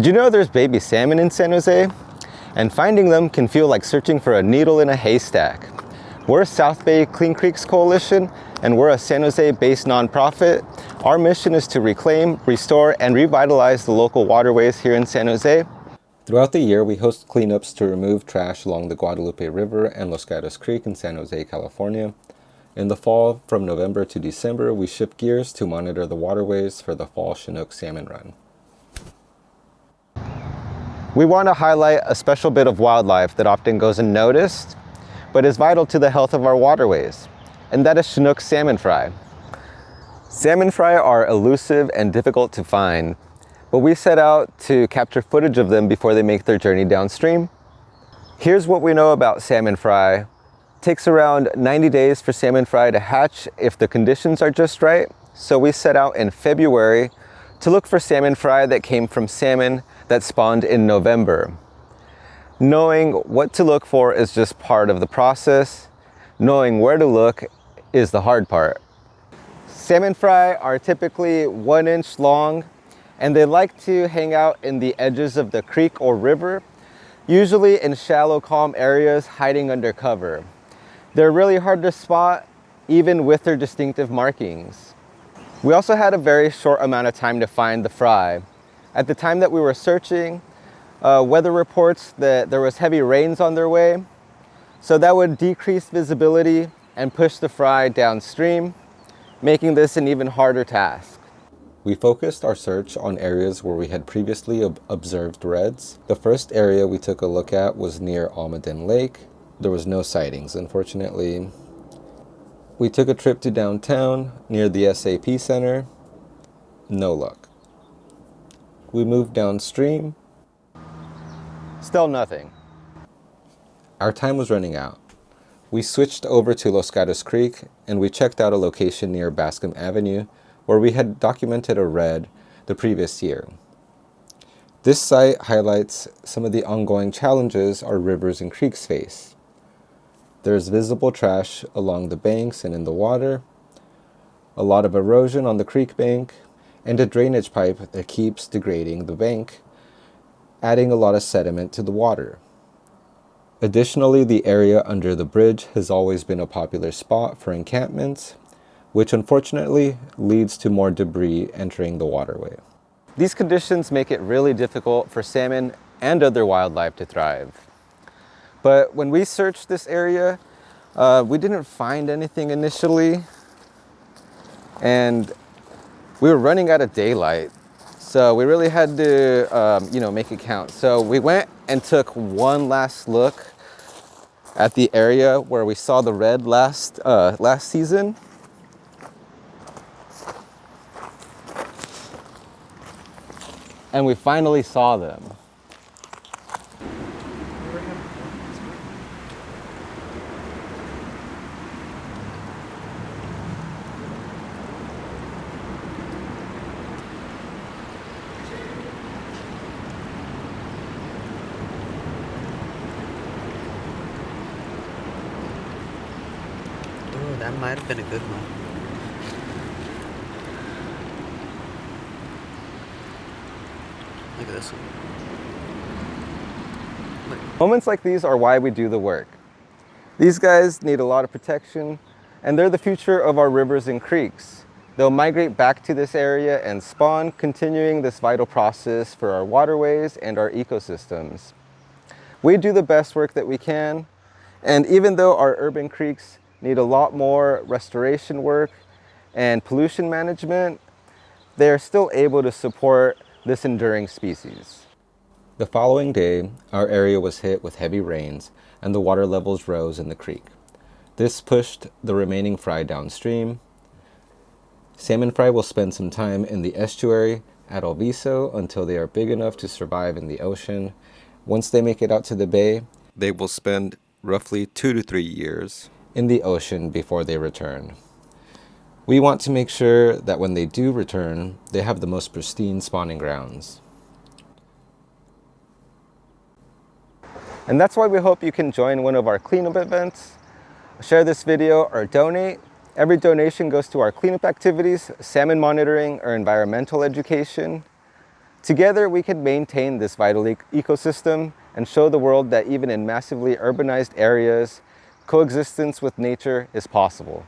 Did you know there's baby salmon in San Jose? And finding them can feel like searching for a needle in a haystack. We're South Bay Clean Creeks Coalition, and we're a San Jose-based nonprofit. Our mission is to reclaim, restore, and revitalize the local waterways here in San Jose. Throughout the year, we host cleanups to remove trash along the Guadalupe River and Los Gatos Creek in San Jose, California. In the fall, from November to December, we ship gears to monitor the waterways for the Fall Chinook Salmon Run. We want to highlight a special bit of wildlife that often goes unnoticed, but is vital to the health of our waterways, and that is Chinook Salmon Fry. Salmon fry are elusive and difficult to find, but we set out to capture footage of them before they make their journey downstream. Here's what we know about salmon fry. It takes around 90 days for salmon fry to hatch if the conditions are just right, so we set out in February to look for salmon fry that came from salmon that spawned in November. Knowing what to look for is just part of the process. Knowing where to look is the hard part. Salmon fry are typically 1 inch long, and they like to hang out in the edges of the creek or river, usually in shallow, calm areas hiding under cover. They're really hard to spot, even with their distinctive markings. We also had a very short amount of time to find the fry. At the time that we were searching, weather reports that there was heavy rains on their way, so that would decrease visibility and push the fry downstream, making this an even harder task. We focused our search on areas where we had previously observed reds. The first area we took a look at was near Almaden Lake. There was no sightings, unfortunately. We took a trip to downtown near the SAP Center. No luck. We moved downstream. Still nothing. Our time was running out. We switched over to Los Gatos Creek and we checked out a location near Bascom Avenue where we had documented a red the previous year. This site highlights some of the ongoing challenges our rivers and creeks face. There's visible trash along the banks and in the water, a lot of erosion on the creek bank, and a drainage pipe that keeps degrading the bank, adding a lot of sediment to the water. Additionally, the area under the bridge has always been a popular spot for encampments, which unfortunately leads to more debris entering the waterway. These conditions make it really difficult for salmon and other wildlife to thrive. But when we searched this area, we didn't find anything initially, and we were running out of daylight, so we really had to make it count. So we went and took one last look at the area where we saw the red last season. And we finally saw them. Oh, that might have been a good one. Look at this one. Look. Moments like these are why we do the work. These guys need a lot of protection, and they're the future of our rivers and creeks. They'll migrate back to this area and spawn, continuing this vital process for our waterways and our ecosystems. We do the best work that we can, and even though our urban creeks need a lot more restoration work and pollution management, they are still able to support this enduring species. The following day, our area was hit with heavy rains and the water levels rose in the creek. This pushed the remaining fry downstream. Salmon fry will spend some time in the estuary at El Viso until they are big enough to survive in the ocean. Once they make it out to the bay, they will spend roughly 2 to 3 years in the ocean before they return. We want to make sure that when they do return, they have the most pristine spawning grounds. And that's why we hope you can join one of our cleanup events, share this video, or donate. Every donation goes to our cleanup activities, salmon monitoring, or environmental education. Together, we can maintain this vital ecosystem and show the world that even in massively urbanized areas, coexistence with nature is possible.